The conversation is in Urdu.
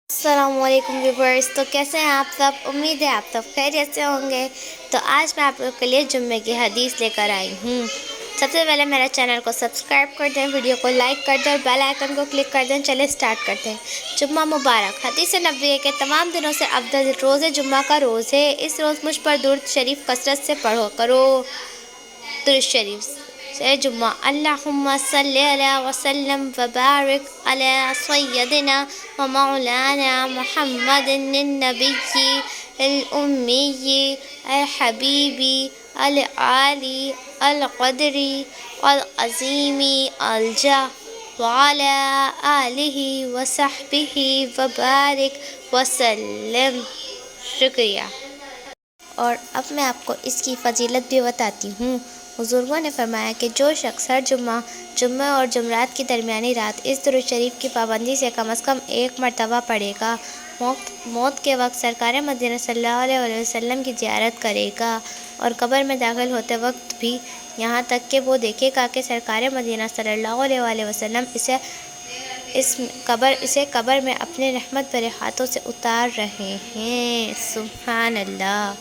السلام علیکم ویورز، تو کیسے ہیں آپ سب؟ امید ہے آپ سب خیریت سے ہوں گے۔ تو آج میں آپ لوگوں کے لیے جمعے کی حدیث لے کر آئی ہوں۔ سب سے پہلے میرے چینل کو سبسکرائب کر دیں، ویڈیو کو لائک کر دیں اور بیل آئیکن کو کلک کر دیں۔ چلے سٹارٹ کرتے ہیں۔ جمعہ مبارک۔ حدیث نبوی ہے کہ تمام دنوں سے افضل روز جمعہ کا روز ہے۔ اس روز مجھ پر درود شریف کثرت سے پڑھو کرو۔ درود شریف جمعہ: اللہم صلی علی وسلم وبارک علی سیدنا و مولانا محمد النبی الامی الحبیبی العالی القدری العظیم الجاہ وعلی آلہ وصحبہ وبارک وسلم۔ شکریہ۔ اور اب میں آپ کو اس کی فضیلت بھی بتاتی ہوں۔ بزرگوں نے فرمایا کہ جو شخص ہر جمعہ اور جمعرات کی درمیانی رات اس درود شریف کی پابندی سے کم از کم ایک مرتبہ پڑھے گا، موت کے وقت سرکار مدینہ صلی اللہ علیہ وسلم کی زیارت کرے گا، اور قبر میں داخل ہوتے وقت بھی، یہاں تک کہ وہ دیکھے گا کہ سرکار مدینہ صلی اللہ علیہ وسلم اسے قبر میں اپنے رحمت بھرے ہاتھوں سے اتار رہے ہیں۔ سبحان اللہ۔